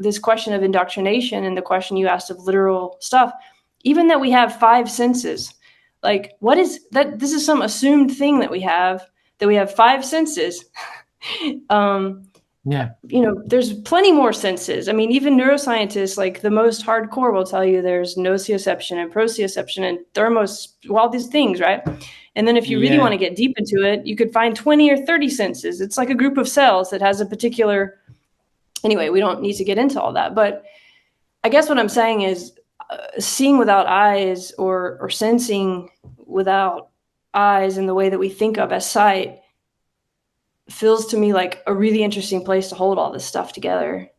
this question of indoctrination and the question you asked of literal stuff, even that we have 5 senses, like what is that? This is some assumed thing that we have 5 senses. There's plenty more senses. I mean, even neuroscientists, like the most hardcore, will tell you there's nociception and proprioception and all these things, right? And then if you really want to get deep into it, you could find 20 or 30 senses. It's like a group of cells that has a particular. Anyway, we don't need to get into all that. But I guess what I'm saying is seeing without eyes or sensing without eyes in the way that we think of as sight feels to me like a really interesting place to hold all this stuff together.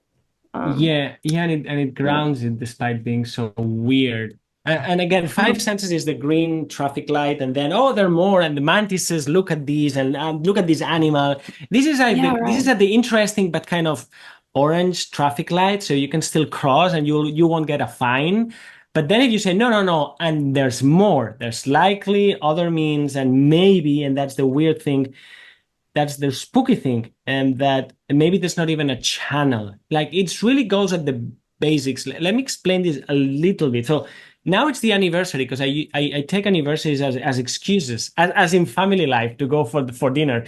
And it grounds it despite being so weird. And again, 5 senses is the green traffic light, and then there are more, and the mantises look at these and look at this animal. This is this is the interesting but kind of orange traffic light, so you can still cross and you won't get a fine. But then if you say no, and there's more, there's likely other means, and maybe, and that's the weird thing. That's the spooky thing, and that maybe there's not even a channel. Like it really goes at the basics. Let me explain this a little bit. So now it's the anniversary, because I take anniversaries as excuses, as in family life, to go for dinner,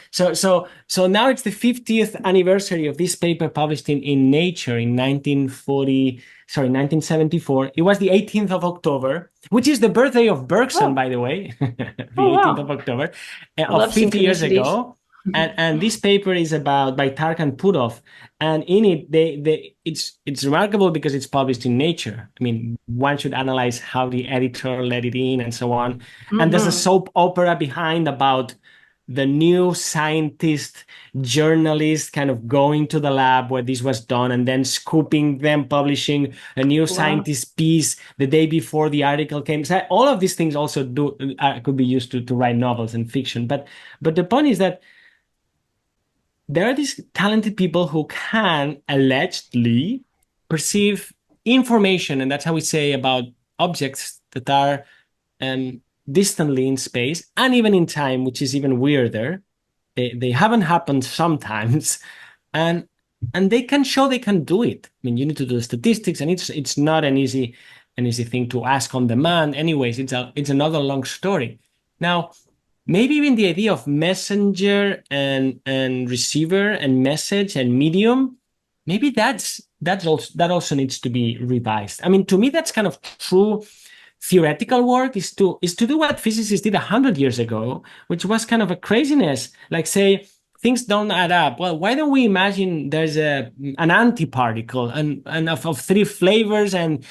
So now it's the 50th anniversary of this paper published in Nature in 1974. It was the 18th of October, which is the birthday of Bergson, by the way, the 18th of October of 50 years ago. And this paper is by Tarkan Pudov, and in it it's remarkable because it's published in Nature. I mean, one should analyze how the editor let it in and so on. And there's a soap opera behind about the new scientist journalist kind of going to the lab where this was done and then scooping them, publishing a new scientist piece the day before the article came. So all of these things also could be used to write novels and fiction. But the point is that there are these talented people who can allegedly perceive information, and that's how we say about objects that are distantly in space and even in time, which is even weirder. They haven't happened sometimes, and they can show they can do it. I mean, you need to do the statistics, and it's not an easy thing to ask on demand. Anyways, it's another long story. Now, maybe even the idea of messenger and receiver and message and medium, maybe that also needs to be revised. I mean, to me, that's kind of true theoretical work, is to do what physicists did 100 years ago, which was kind of a craziness. Like, say, things don't add up. Well, why don't we imagine there's an antiparticle and of 3 flavors and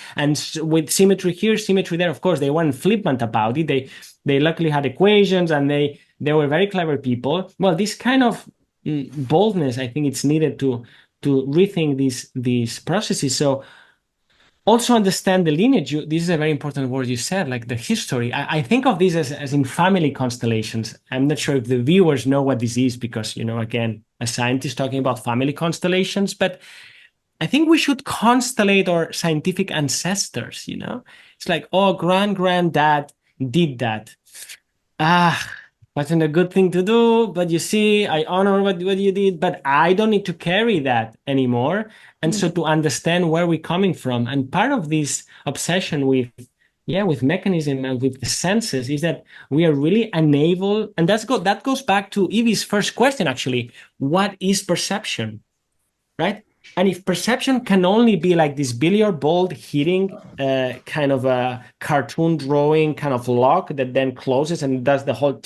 with symmetry here, symmetry there. Of course, they weren't flippant about it. They luckily had equations, and they were very clever people. Well, this kind of boldness, I think it's needed to rethink these processes. So also understand the lineage. This is a very important word you said, like the history. I think of this as in family constellations. I'm not sure if the viewers know what this is, because, again, a scientist talking about family constellations, but I think we should constellate our scientific ancestors, It's like, granddad did that. Wasn't a good thing to do, but you see, I honor what you did, but I don't need to carry that anymore. And so to understand where we're coming from, and part of this obsession with mechanism and with the senses is that we are really unable, and that goes back to Evie's first question, actually. What is perception, right? And if perception can only be like this billiard ball hitting kind of a cartoon drawing kind of lock that then closes and does the whole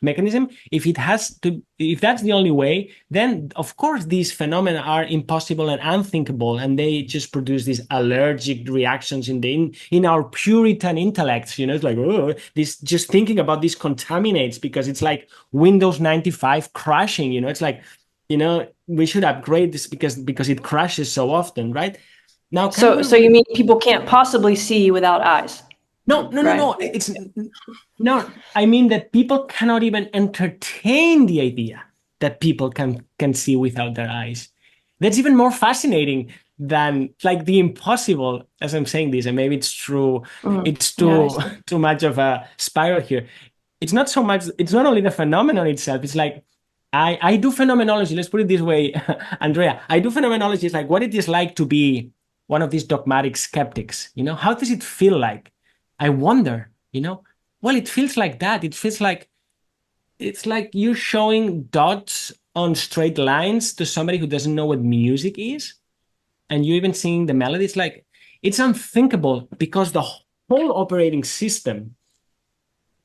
mechanism, if that's the only way, then of course these phenomena are impossible and unthinkable, and they just produce these allergic reactions in our Puritan intellects. It's like, this, just thinking about this contaminates, because it's like Windows 95 crashing. It's like, we should upgrade this because it crashes so often, right? Now, so you mean people can't possibly see without eyes? No. It's no. I mean that people cannot even entertain the idea that people can see without their eyes. That's even more fascinating than like the impossible. As I'm saying this, and maybe it's true. It's too much of a spiral here. It's not so much. It's not only the phenomenon itself. It's like, I do phenomenology. Let's put it this way, Andrea. I do phenomenology. It's like what it is like to be one of these dogmatic skeptics. How does it feel like? I wonder. Well, it feels like that. It feels like it's like you're showing dots on straight lines to somebody who doesn't know what music is, and you're even singing the melody. It's like it's unthinkable because the whole operating system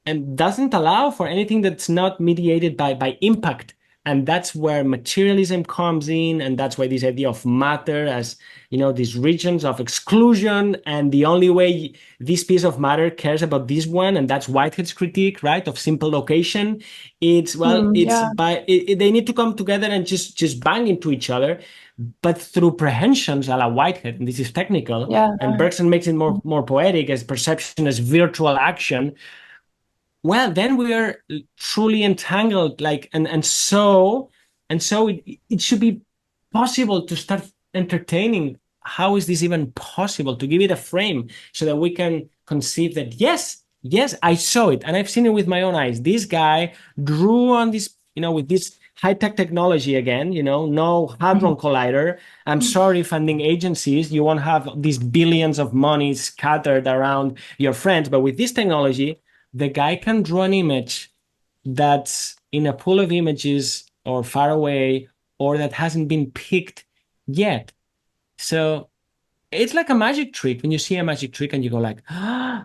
and doesn't allow for anything that's not mediated by impact. And that's where materialism comes in, and that's why this idea of matter as these regions of exclusion, and the only way this piece of matter cares about this one, and that's Whitehead's critique, right, of simple location. It's Yeah. they need to come together and just bang into each other, but through prehensions a la Whitehead, and this is technical, Yeah. and Bergson makes it more poetic as perception as virtual action. Well, then we are truly entangled, and so it should be possible to start entertaining how is this even possible, to give it a frame so that we can conceive that yes, I saw it and I've seen it with my own eyes. This guy drew on this, with this high-tech technology again, no hadron collider. I'm sorry, funding agencies, you won't have these billions of money scattered around your friends, but with this technology, the guy can draw an image that's in a pool of images or far away or that hasn't been picked yet. So it's like a magic trick. When you see a magic trick and you go like, ah,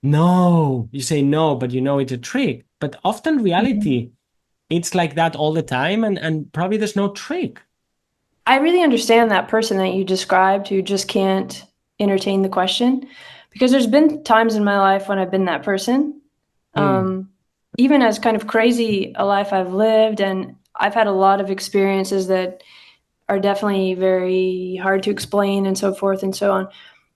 no, you say no, but it's a trick. But often reality, it's like that all the time, and probably there's no trick. I really understand that person that you described who just can't entertain the question, because there's been times in my life when I've been that person. Even as kind of crazy a life I've lived, and I've had a lot of experiences that are definitely very hard to explain and so forth and so on.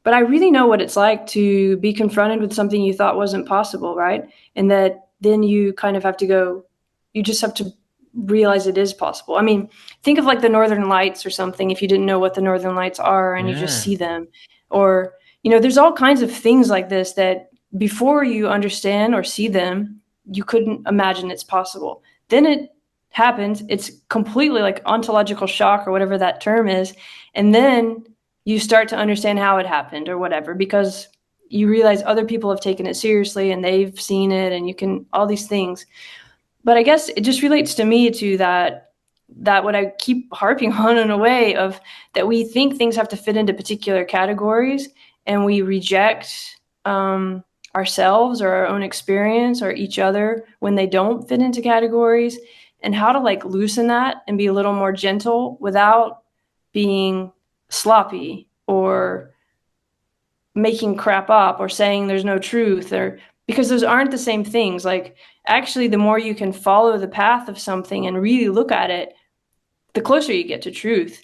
But I really know what it's like to be confronted with something you thought wasn't possible, right? And that then you kind of have to go, you just have to realize it is possible. I mean, think of like the Northern Lights or something, if you didn't know what the Northern Lights are and you just see them. Or, there's all kinds of things like this that before you understand or see them, you couldn't imagine it's possible. Then it happens. It's completely like ontological shock or whatever that term is. And then you start to understand how it happened or whatever, because you realize other people have taken it seriously and they've seen it, and you can, all these things. But I guess it just relates to me to that what I keep harping on in a way of that we think things have to fit into particular categories, and we reject ourselves or our own experience or each other when they don't fit into categories, and how to like loosen that and be a little more gentle without being sloppy or making crap up or saying there's no truth, or because those aren't the same things. Like, actually, the more you can follow the path of something and really look at it, the closer you get to truth.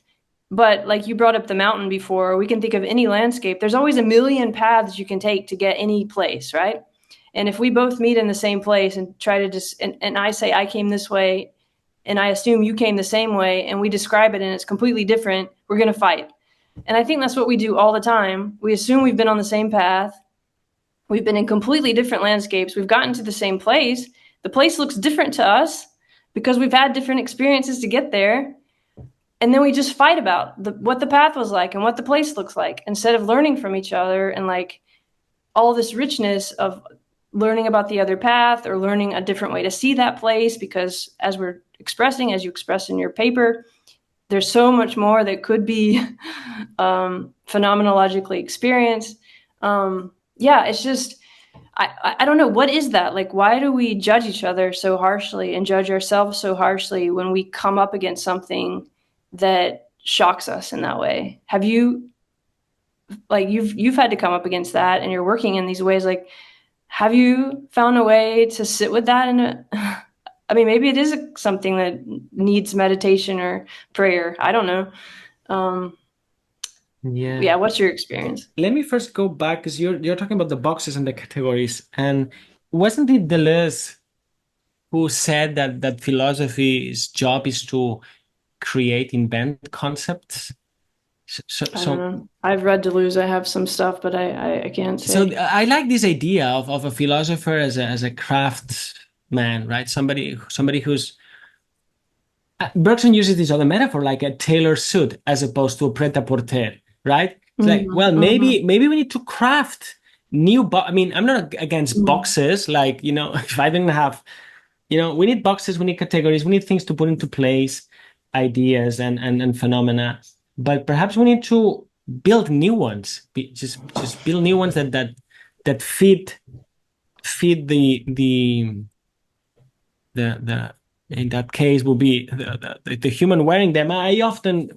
But like you brought up the mountain before, we can think of any landscape. There's always a million paths you can take to get any place, right? And if we both meet in the same place and try to just, and I say I came this way, and I assume you came the same way, and we describe it and it's completely different, we're going to fight. And I think that's what we do all the time. We assume we've been on the same path. We've been in completely different landscapes. We've gotten to the same place. The place looks different to us because we've had different experiences to get there. And then we just fight about what the path was like and what the place looks like, instead of learning from each other and like all this richness of learning about the other path or learning a different way to see that place. Because as we're expressing, as you express in your paper, there's so much more that could be phenomenologically experienced. Yeah, it's just, I don't know, what is that? Like, why do we judge each other so harshly and judge ourselves so harshly when we come up against something that shocks us in that way? Have you, like, you've had to come up against that, and you're working in these ways. Like, have you found a way to sit with that? And I mean, maybe it is something that needs meditation or prayer. I don't know. Yeah. What's your experience? Let me first go back, because you're talking about the boxes and the categories, and wasn't it Deleuze who said that philosophy's job is to invent concepts? I don't know. I've read Deleuze. I have some stuff, but I can't say. So I like this idea of a philosopher as a craftsman, right? Somebody who's Bergson uses this other metaphor, like a tailored suit as opposed to a pret-a-porter, right? It's like, well, maybe we need to craft new. I mean, I'm not against boxes. Like, if I didn't have, we need boxes, we need categories, we need things to put into place, ideas and phenomena. But perhaps we need to build new ones. Just build new ones that fit the in that case will be the human wearing them. I often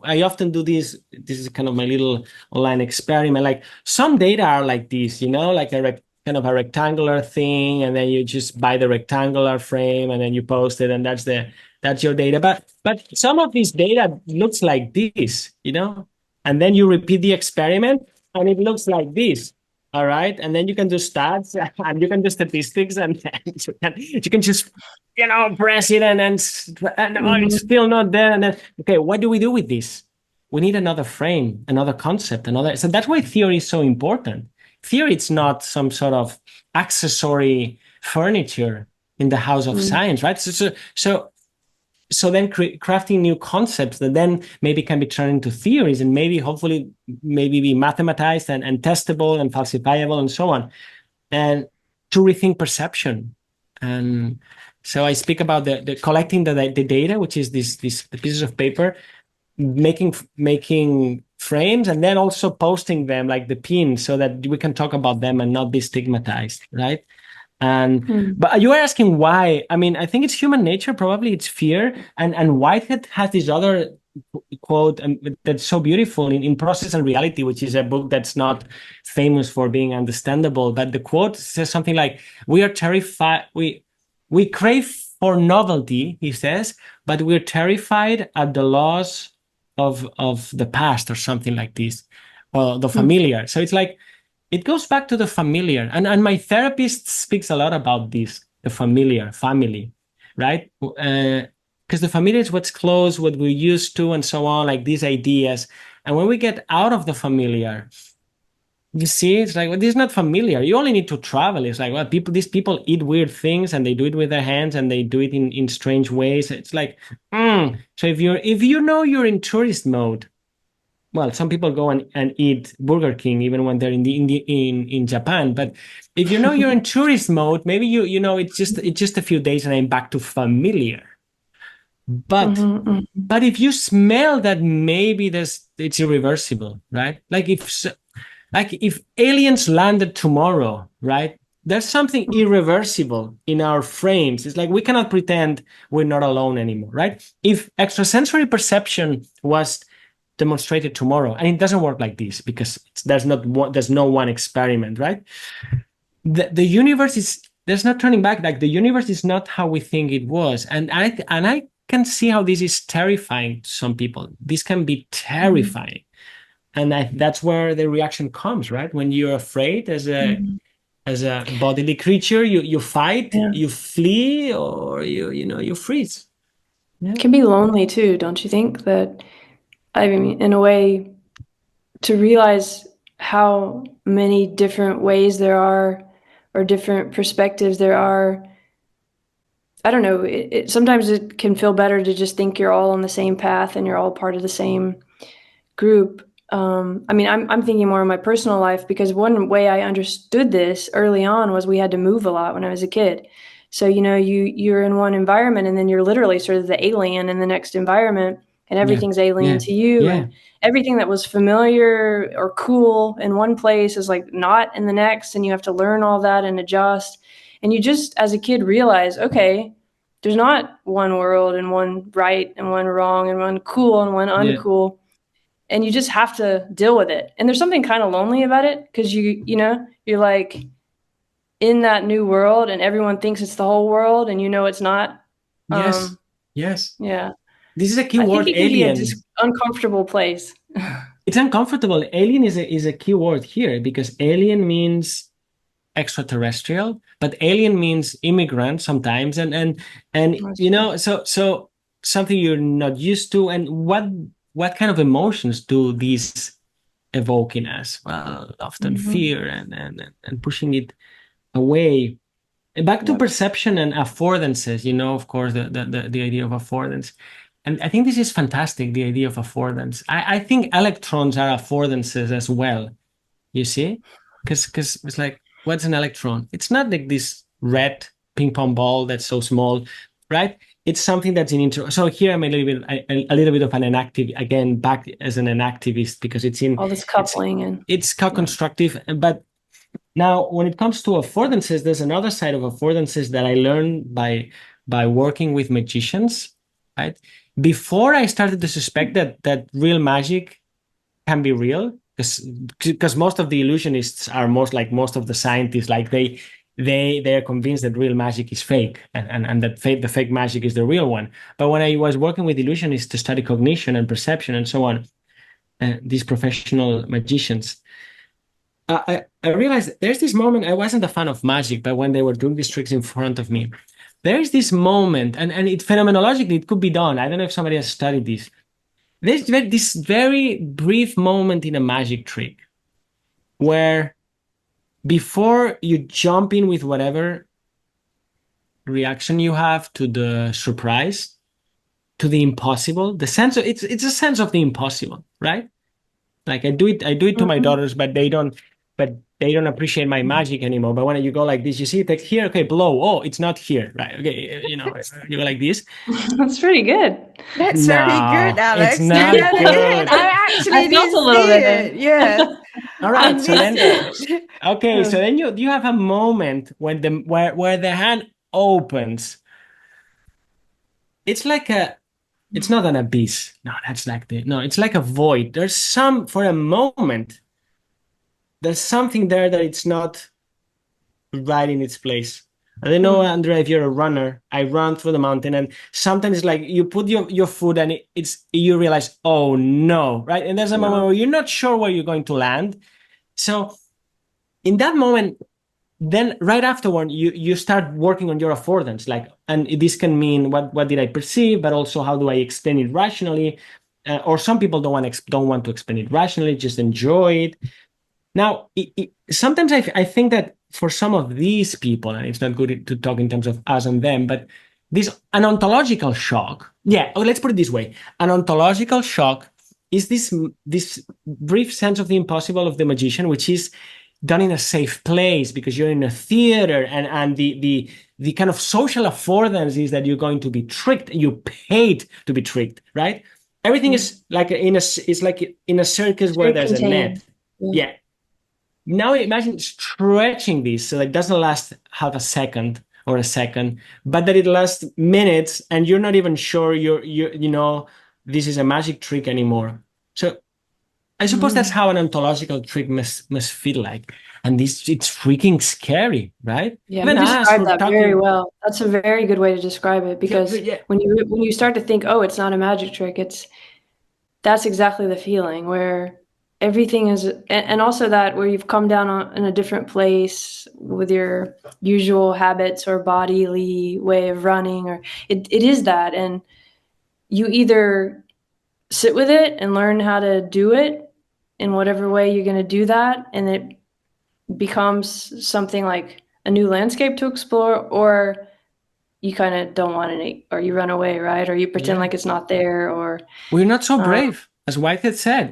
do this. This is kind of my little online experiment. Like some data are like this, like kind of a rectangular thing, and then you just buy the rectangular frame and then you post it, and that's your data. But some of this data looks like this, and then you repeat the experiment and it looks like this. All right. And then you can do stats and you can do statistics and you can just, press it and it's still not there. And then, okay, what do we do with this? We need another frame, another concept, So that's why theory is so important. Theory, it's not some sort of accessory furniture in the house of science, right? So then crafting new concepts that then maybe can be turned into theories and hopefully be mathematized and testable and falsifiable and so on, and to rethink perception. And so I speak about the collecting the data, which is the pieces of paper, making frames, and then also posting them like the pins so that we can talk about them and not be stigmatized, right? But you were asking why. I mean, I think it's human nature. Probably it's fear. And Whitehead has this other quote that's so beautiful in Process and Reality, which is a book that's not famous for being understandable. But the quote says something like, "We are terrified. We crave for novelty," he says, "but we're terrified at the loss of the past," or something like this, or the familiar. So it's like, it goes back to the familiar. And my therapist speaks a lot about this, the familiar, family, right? Because the familiar is what's close, what we're used to, and so on, like these ideas. And when we get out of the familiar, you see, it's like, well, this is not familiar. You only need to travel. It's like, well, these people eat weird things and they do it with their hands and they do it in strange ways. It's like, so if you're in tourist mode, well, some people go and eat Burger King even when they're in Japan. But if you're in tourist mode, maybe it's just a few days and I'm back to familiar. But if you smell that maybe it's irreversible, right? Like if aliens landed tomorrow, right? There's something irreversible in our frames. It's like we cannot pretend we're not alone anymore, right? If extrasensory perception was demonstrated tomorrow, and it doesn't work like this because there's no one experiment, right? The universe there's no turning back. Like the universe is not how we think it was, and I can see how this is terrifying to some people. This can be terrifying, and that's where the reaction comes, right? When you're afraid as a bodily creature, you fight, you flee, or you freeze. It can be lonely too, don't you think? That, I mean, in a way, to realize how many different ways there are or different perspectives there are. I don't know, sometimes it can feel better to just think you're all on the same path and you're all part of the same group. I mean, I'm thinking more of my personal life, because one way I understood this early on was we had to move a lot when I was a kid. So, you're in one environment and then you're literally sort of the alien in the next environment, and everything's alien to you. And everything that was familiar or cool in one place is like not in the next, and you have to learn all that and adjust. And you just, as a kid, realize, okay, there's not one world and one right and one wrong and one cool and one uncool. And you just have to deal with it. And there's something kind of lonely about it, because you're like in that new world and everyone thinks it's the whole world and it's not. Yes. Yeah. This is a key word, alien. Be a uncomfortable place. It's uncomfortable. Alien is a key word here, because alien means extraterrestrial, but alien means immigrant sometimes, and so something you're not used to. And what kind of emotions do these evoke in us? Well, often fear and pushing it away. Back to perception and affordances, of course, the idea of affordance. And I think this is fantastic, the idea of affordance. I think electrons are affordances as well, you see? Because it's like, what's an electron? It's not like this red ping pong ball that's so small, right? It's something that's in intro. So here I'm a little bit of an inactive, again, back as an activist, because it's in all this coupling it's co-constructive. But now when it comes to affordances, there's another side of affordances that I learned by working with magicians, right? Before I started to suspect that real magic can be real, because most of the illusionists are most of the scientists, like they are convinced that real magic is fake, and that the fake magic is the real one. But when I was working with illusionists to study cognition and perception and so on, these professional magicians, I realized there's this moment. I wasn't a fan of magic, but when they were doing these tricks in front of me, there is this moment, and it phenomenologically it could be done. I don't know if somebody has studied this. There's this very brief moment in a magic trick where before you jump in with whatever reaction you have to the surprise, to the impossible, the sense of it's a sense of the impossible, right? Like I do it to my daughters, but they don't appreciate my magic anymore. But when you go like this, you see it like here, okay, blow. Oh, it's not here, right? Okay, you go like this. That's pretty good. That's very good, Àlex. It's not good. I felt a little bit. Yes. All right. So then you have a moment when where the hand opens. It's like it's not an abyss. No, it's like a void. For a moment, there's something there that it's not right in its place. I don't know, Andrea, if you're a runner. I run through the mountain, and sometimes it's like you put your foot and you realize, oh no, right? And there's a moment where you're not sure where you're going to land. So in that moment, then right afterward, you start working on your affordance, and this can mean what did I perceive, but also how do I explain it rationally? Or some people don't want to explain it rationally, just enjoy it. Now, sometimes I think that for some of these people, and it's not good to talk in terms of us and them, but an ontological shock. Yeah, let's put it this way: an ontological shock is this brief sense of the impossible of the magician, which is done in a safe place because you're in a theater, and the kind of social affordance is that you're going to be tricked. You paid to be tricked, right? Everything is like in a circus where there's a net. Yeah. Now imagine stretching this so that it doesn't last half a second or a second, but that it lasts minutes, and you're not even sure this is a magic trick anymore. So I suppose that's how an ontological trick must feel like. And it's freaking scary, right? Yeah, you described that very well. That's a very good way to describe it, because when you start to think, oh, it's not a magic trick, that's exactly the feeling where everything is, and also that where you've come down in a different place with your usual habits or bodily way of running, or it is that, and you either sit with it and learn how to do it in whatever way you're going to do that, and it becomes something like a new landscape to explore, or you kind of don't want it, or you run away, right? Or you pretend like it's not there, or we're not so brave, as Whitehead said.